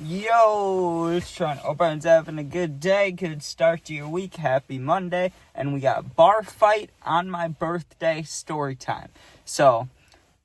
Yo, it's Sean. Hope everyone's having a good day, good start to your week. Happy Monday. And we got bar fight on my birthday story time. So,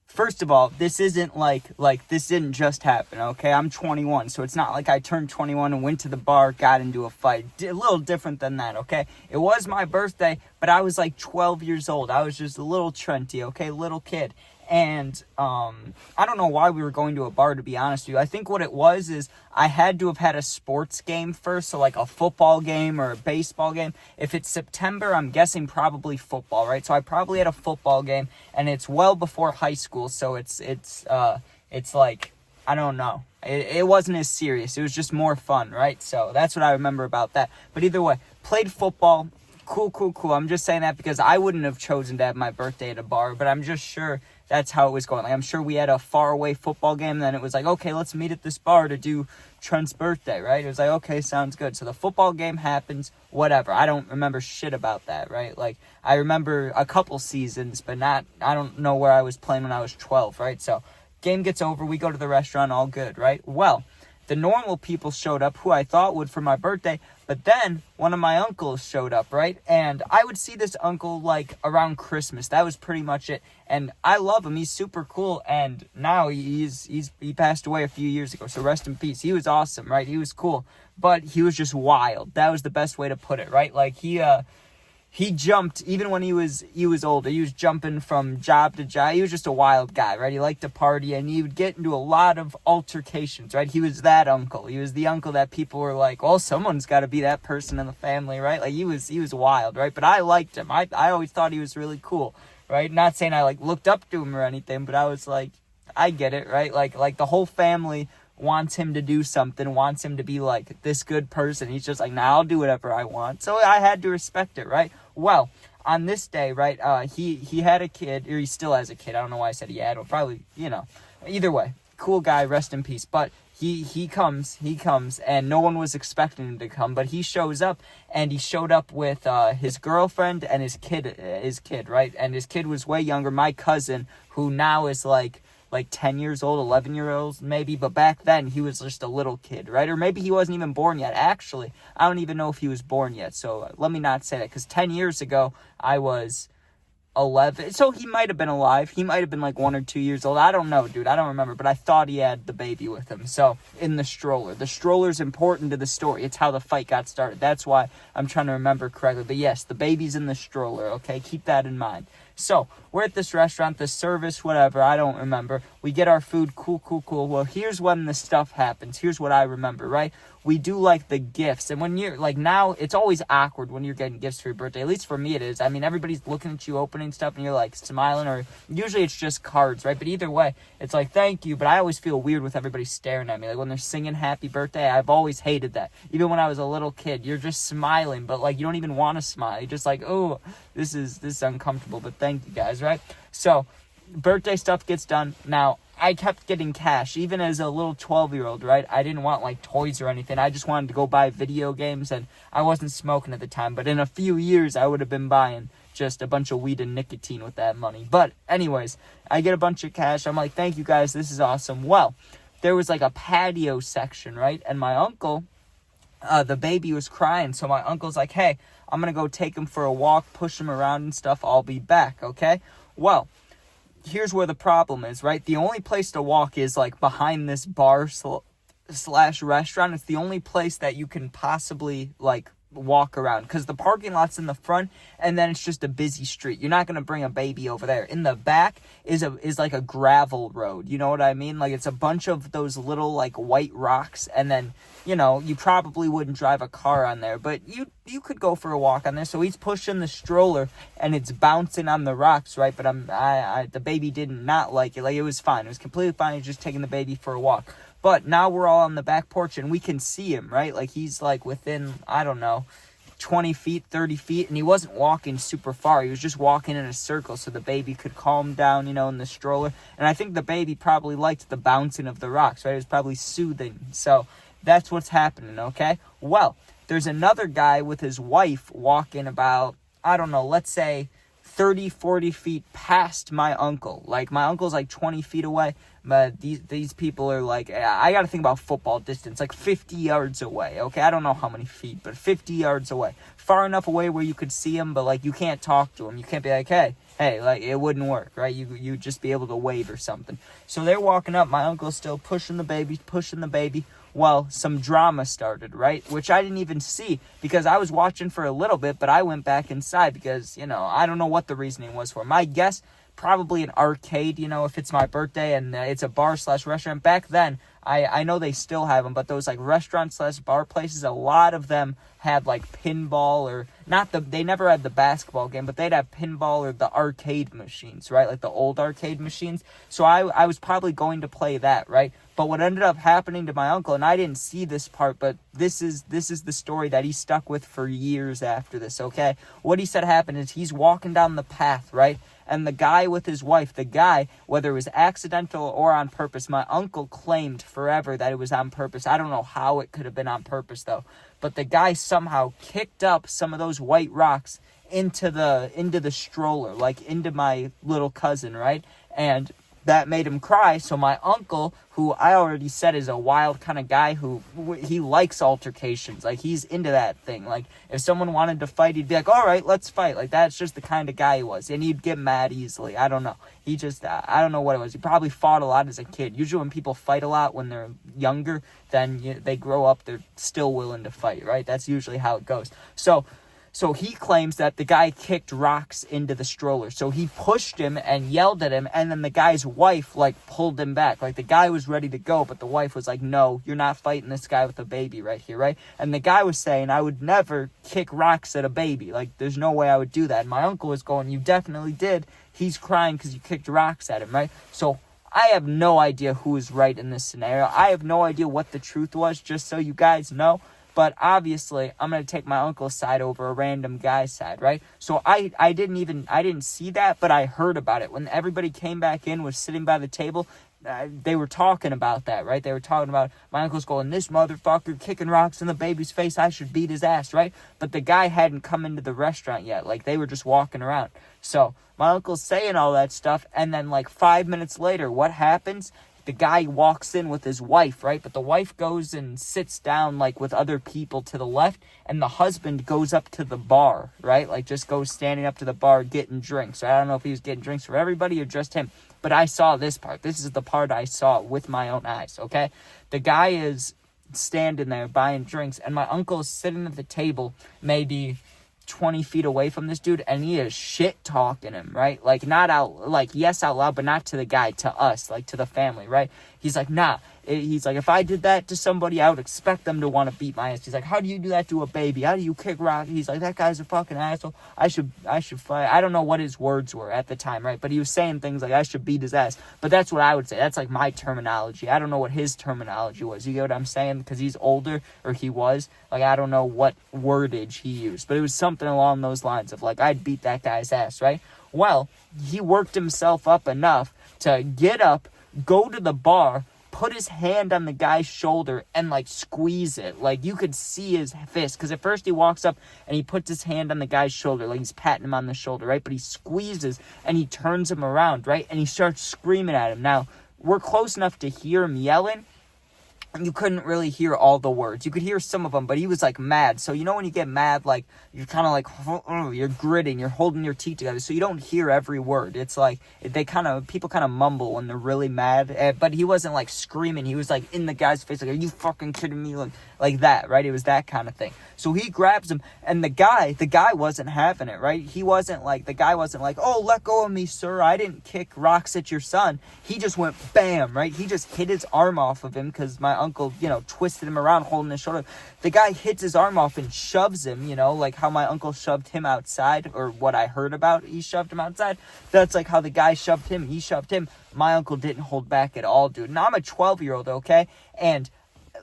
first of all, this isn't like this didn't just happen, okay? I'm 21, so it's not like I turned 21 and went to the bar, got into a fight. A little different than that, okay? It was my birthday, but I was like 12 years old. I was just a little Trenty, okay? Little kid. And I don't know why we were going to a bar, to be honest with you. I think what it was is I had to have had a sports game first, so like a football game or a baseball game. If it's September, I'm guessing probably football, right? So I probably had a football game, and it's well before high school, so it's like, I don't know. It wasn't as serious. It was just more fun, right? So that's what I remember about that. But either way, played football. Cool. I'm just saying that because I wouldn't have chosen to have my birthday at a bar, but I'm just sure that's how it was going. Like, I'm sure we had a faraway football game, and then it was like, okay, let's meet at this bar to do Trent's birthday, right? It was like, okay, sounds good. So the football game happens, whatever. I don't remember shit about that, right? Like, I remember a couple seasons, but I don't know where I was playing when I was 12, right? So game gets over, we go to the restaurant, all good, right? Well, the normal people showed up, who I thought would for my birthday, but then one of my uncles showed up, right? And I would see this uncle, like, around Christmas. That was pretty much it. And I love him. He's super cool. And now he passed away a few years ago, so rest in peace. He was awesome, right? He was cool. But he was just wild. That was the best way to put it, right? Like, he jumped, even when he was older. He was jumping from job to job. He was just a wild guy, right? He liked to party, and he would get into a lot of altercations, right? He was that uncle. He was the uncle that people were like, well, someone's got to be that person in the family, right? Like, he was wild, right? But I liked him. I always thought he was really cool, right? Not saying I, like, looked up to him or anything, but I was like, I get it, right? Like the whole family wants him to do something, wants him to be like this good person. He's just like, nah, I'll do whatever I want. So I had to respect it, right? Well, on this day, right, he had a kid, or he still has a kid. I don't know why I said he had, or probably, either way, cool guy, rest in peace. But he comes, and no one was expecting him to come, but he shows up, and he showed up with his girlfriend and his kid, right? And his kid was way younger, my cousin, who now is like 10 years old, 11 years old maybe, but back then he was just a little kid, right? Or maybe he wasn't even born yet. Actually, I don't even know if he was born yet, so let me not say that, because 10 years ago, I was 11, so he might have been alive. He might have been like 1 or 2 years old. I don't know, dude. I don't remember, but I thought he had the baby with him. So in the stroller's important to the story. It's how the fight got started. That's why I'm trying to remember correctly. But yes, the baby's in the stroller, okay? Keep that in mind. So we're at this restaurant, the service, whatever, I don't remember. We get our food, cool. Well, here's when the stuff happens. Here's what I remember, right? We do like the gifts. And when you're like, now it's always awkward when you're getting gifts for your birthday. At least for me it is. I mean, everybody's looking at you opening stuff and you're like smiling, or usually it's just cards, right? But either way, it's like, thank you. But I always feel weird with everybody staring at me. Like when they're singing happy birthday, I've always hated that. Even when I was a little kid, you're just smiling, but like you don't even want to smile. You're just like, oh, this is uncomfortable, but thank you guys, right? So birthday stuff gets done. Now, I kept getting cash, even as a little 12-year-old, right? I didn't want, like, toys or anything. I just wanted to go buy video games, and I wasn't smoking at the time. But in a few years, I would have been buying just a bunch of weed and nicotine with that money. But anyways, I get a bunch of cash. I'm like, thank you, guys. This is awesome. Well, there was, like, a patio section, right? And my uncle, the baby was crying. So my uncle's like, hey, I'm going to go take him for a walk, push him around and stuff. I'll be back, okay? Well, here's where the problem is, right? The only place to walk is like behind this bar slash restaurant. It's the only place that you can possibly like walk around, because the parking lot's in the front, and then it's just a busy street. You're not going to bring a baby over there. In the back is like a gravel road. You know what I mean? Like it's a bunch of those little like white rocks, and then you probably wouldn't drive a car on there, but you could go for a walk on there. So he's pushing the stroller and it's bouncing on the rocks, right? But the baby did not like it. Like it was fine. It was completely fine. He's just taking the baby for a walk. But now we're all on the back porch and we can see him, right? Like he's like within, I don't know, 20 feet, 30 feet, and he wasn't walking super far. He was just walking in a circle so the baby could calm down, in the stroller. And I think the baby probably liked the bouncing of the rocks, right? It was probably soothing. So that's what's happening, okay? Well, there's another guy with his wife walking about, I don't know, let's say 30, 40 feet past my uncle. Like, my uncle's like 20 feet away, but these people are like, I gotta think about football distance, like 50 yards away, okay? I don't know how many feet, but 50 yards away. Far enough away where you could see him, but, like, you can't talk to him. You can't be like, hey, like, it wouldn't work, right? You'd just be able to wave or something. So they're walking up. My uncle's still pushing the baby. Well, some drama started, right? Which I didn't even see because I was watching for a little bit, but I went back inside because, I don't know what the reasoning was for. My guess, probably an arcade, if it's my birthday and it's a bar/restaurant. Back then, I know they still have them, but those like restaurant/bar places, a lot of them had like pinball or they never had the basketball game, but they'd have pinball or the arcade machines, right? Like the old arcade machines. So I was probably going to play that, right? But what ended up happening to my uncle, and I didn't see this part, but this is the story that he stuck with for years after this, okay? What he said happened is he's walking down the path, right? And the guy with his wife, whether it was accidental or on purpose, my uncle claimed forever that it was on purpose. I don't know how it could have been on purpose, though. But the guy somehow kicked up some of those white rocks into the stroller, like into my little cousin, right? And that made him cry. So my uncle, who I already said is a wild kind of guy who he likes altercations. Like, he's into that thing. Like, if someone wanted to fight, he'd be like, all right, let's fight. Like, that's just the kind of guy he was. And he'd get mad easily. I don't know. He just, I don't know what it was. He probably fought a lot as a kid. Usually when people fight a lot when they're younger, then they grow up, they're still willing to fight, right? That's usually how it goes. So he claims that the guy kicked rocks into the stroller. So he pushed him and yelled at him, and then the guy's wife, pulled him back. Like, the guy was ready to go, but the wife was like, no, you're not fighting this guy with a baby right here, right? And the guy was saying, I would never kick rocks at a baby. Like, there's no way I would do that. And my uncle was going, you definitely did. He's crying because you kicked rocks at him, right? So I have no idea who is right in this scenario. I have no idea what the truth was, just so you guys know. But obviously, I'm going to take my uncle's side over a random guy's side, right? So I didn't see that, but I heard about it. When everybody came back in, was sitting by the table, they were talking about that, right? They were talking about my uncle's going, this motherfucker kicking rocks in the baby's face, I should beat his ass, right? But the guy hadn't come into the restaurant yet. Like, they were just walking around. So my uncle's saying all that stuff, and then 5 minutes later, what happens? The guy walks in with his wife, right? But the wife goes and sits down, with other people to the left, and the husband goes up to the bar, right? Just goes standing up to the bar getting drinks. I don't know if he was getting drinks for everybody or just him, but I saw this part. This is the part I saw with my own eyes, okay? The guy is standing there buying drinks, and my uncle is sitting at the table, maybe 20 feet away from this dude, and he is shit talking him, right? Not out, yes, out loud, but not to the guy, to us, to the family, right? He's like, nah. He's like, if I did that to somebody, I would expect them to want to beat my ass. He's like, how do you do that to a baby? How do you kick rock? He's like, that guy's a fucking asshole. I should fight. I don't know what his words were at the time, right? But he was saying things like, I should beat his ass. But that's what I would say. That's my terminology. I don't know what his terminology was. You get what I'm saying? Because he's older, or he was. I don't know what wordage he used. But it was something along those lines of, I'd beat that guy's ass, right? Well, he worked himself up enough to get up, go to the bar, put his hand on the guy's shoulder and squeeze it. You could see his fist, because at first he walks up and he puts his hand on the guy's shoulder, he's patting him on the shoulder, right? But he squeezes and he turns him around, right? And he starts screaming at him. Now, we're close enough to hear him yelling. You couldn't really hear all the words. You could hear some of them, but he was mad. So when you get mad, you're kind of you're gritting, you're holding your teeth together, so you don't hear every word. It's people kind of mumble when they're really mad. But he wasn't screaming. He was in the guy's face, are you fucking kidding me? Like that, right? It was that kind of thing. So he grabs him, and the guy wasn't having it, right? He wasn't the guy wasn't oh, let go of me, sir. I didn't kick rocks at your son. He just went bam, right? He just hit his arm off of him because my uncle, twisted him around, holding his shoulder. The guy hits his arm off and shoves him, like how my uncle shoved him outside, or what I heard about, he shoved him outside. That's how the guy shoved him. He shoved him. My uncle didn't hold back at all, dude. Now, I'm a 12-year-old, okay? And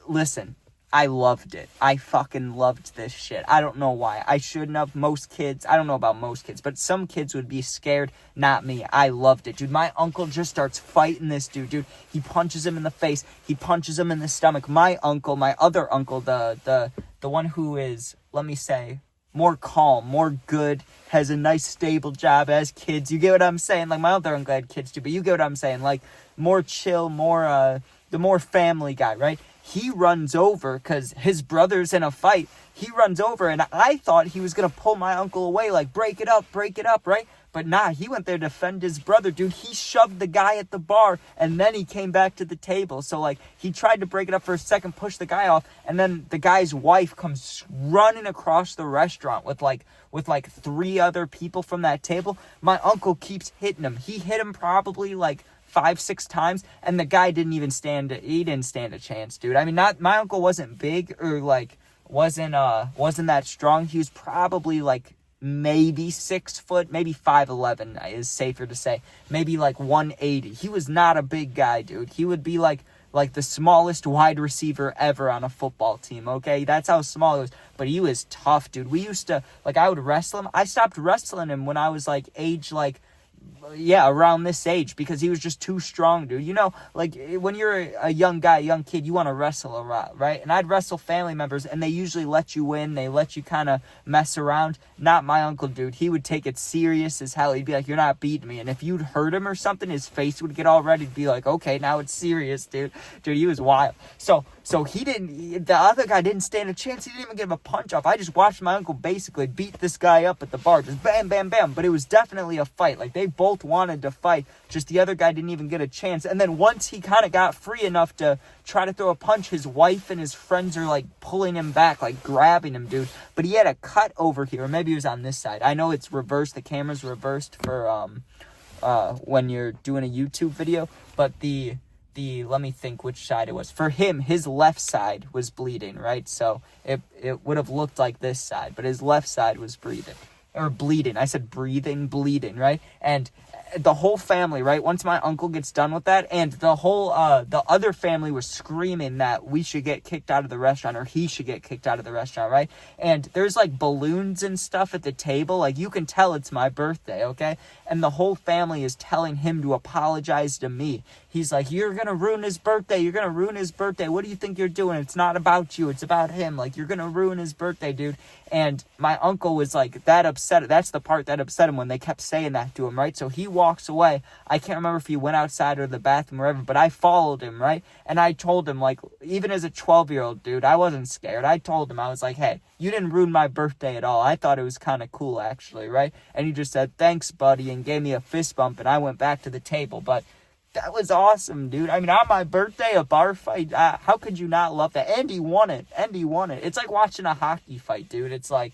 listen, I loved it. I fucking loved this shit. I don't know why. I shouldn't have. Most kids, I don't know about most kids, but some kids would be scared. Not me. I loved it, dude. My uncle just starts fighting this dude. He punches him in the face. He punches him in the stomach. My uncle, my other uncle, the one who is, let me say, more calm, more good, has a nice stable job, has kids. You get what I'm saying? Like, my other uncle had kids too, but you get what I'm saying? Like, more chill, more, the more family guy, right? He runs over because his brother's in a fight. He runs over, and I thought he was going to pull my uncle away, like, break it up, right? But nah, he went there to defend his brother, dude. He shoved the guy at the bar, and then he came back to the table. So, like, he tried to break it up for a second, push the guy off, and then the guy's wife comes running across the restaurant with three other people from that table. My uncle keeps hitting him. He hit him probably, like, 5-6 times, and the guy didn't stand a chance, dude. I mean, my uncle wasn't big or, like, wasn't that strong. He was probably, like, maybe 6 foot, maybe 5'11" is safer to say. Maybe like 180. He was not a big guy, dude. He would be like the smallest wide receiver ever on a football team, okay? That's how small he was. But he was tough, dude. We used to, like, I would wrestle him. I stopped wrestling him when I was like around this age, because he was just too strong, dude. You know, like, when you're a young kid, you want to wrestle a lot, right? And I'd wrestle family members, and they usually let you win. They let you kind of mess around. Not my uncle, dude. He would take it serious as hell. He'd be like, you're not beating me. And if you'd hurt him or something, his face would get all red. He'd be like, okay, now it's serious, dude. Dude, he was wild. So the other guy didn't stand a chance. He didn't even give him a punch off. I just watched my uncle basically beat this guy up at the bar. Just bam, bam, bam. But it was definitely a fight. Like, they both wanted to fight. Just the other guy didn't even get a chance. And then once he kind of got free enough to try to throw a punch, his wife and his friends are, like, pulling him back, like, grabbing him, dude. But he had a cut over here. Or maybe he was on this side. I know it's reversed. The camera's reversed for when you're doing a YouTube video. But let me think which side it was. For him, his left side was bleeding, right? So it would have looked like this side, but his left side was bleeding. I said bleeding, right? And the whole family, right? Once my uncle gets done with that, and the other family was screaming that we should get kicked out of the restaurant, or he should get kicked out of the restaurant, right? And there's, like, balloons and stuff at the table. Like, you can tell it's my birthday, okay? And the whole family is telling him to apologize to me. He's like, you're going to ruin his birthday. You're going to ruin his birthday. What do you think you're doing? It's not about you. It's about him. Like, you're going to ruin his birthday, dude. And my uncle was, like, that upset. That's the part that upset him, when they kept saying that to him, right? So he walks away. I can't remember if he went outside or the bathroom or whatever, but I followed him, right? And I told him, like, even as a 12-year-old, dude, I wasn't scared. I told him, I was like, hey, you didn't ruin my birthday at all. I thought it was kind of cool, actually, right? And he just said, thanks, buddy, and gave me a fist bump, and I went back to the table. But that was awesome, dude. I mean, on my birthday, a bar fight. How could you not love that? And he won it. It's like watching a hockey fight, dude. It's like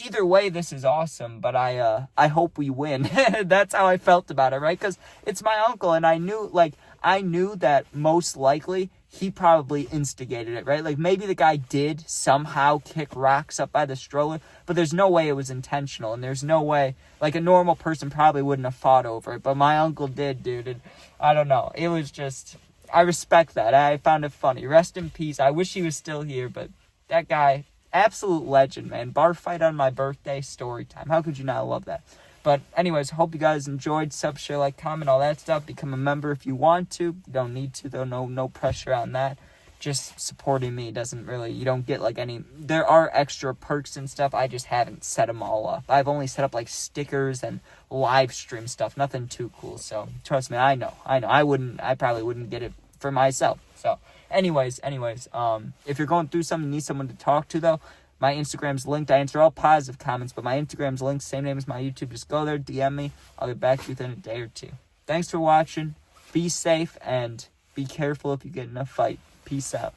either way, this is awesome. But I hope we win. That's how I felt about it, right? Because it's my uncle, and I knew that most likely he probably instigated it, right? Like, maybe the guy did somehow kick rocks up by the stroller, but there's no way it was intentional, and there's no way, like, a normal person probably wouldn't have fought over it, but my uncle did, dude, and I don't know. It was just, I respect that. I found it funny. Rest in peace. I wish he was still here, but that guy, absolute legend, man. Bar fight on my birthday, story time. How could you not love that? But anyways, hope you guys enjoyed. Sub, share, like, comment, all that stuff. Become a member if you want to. You don't need to, though. No pressure on that. Just supporting me doesn't really, you don't get, like, any, there are extra perks and stuff. I just haven't set them all up. I've only set up, like, stickers and live stream stuff. Nothing too cool. So trust me, I know. I probably wouldn't get it for myself. So anyways, if you're going through something, you need someone to talk to, though, my Instagram's linked. I answer all positive comments, but my Instagram's linked. Same name as my YouTube. Just go there, DM me. I'll get back to you within a day or two. Thanks for watching. Be safe and be careful if you get in a fight. Peace out.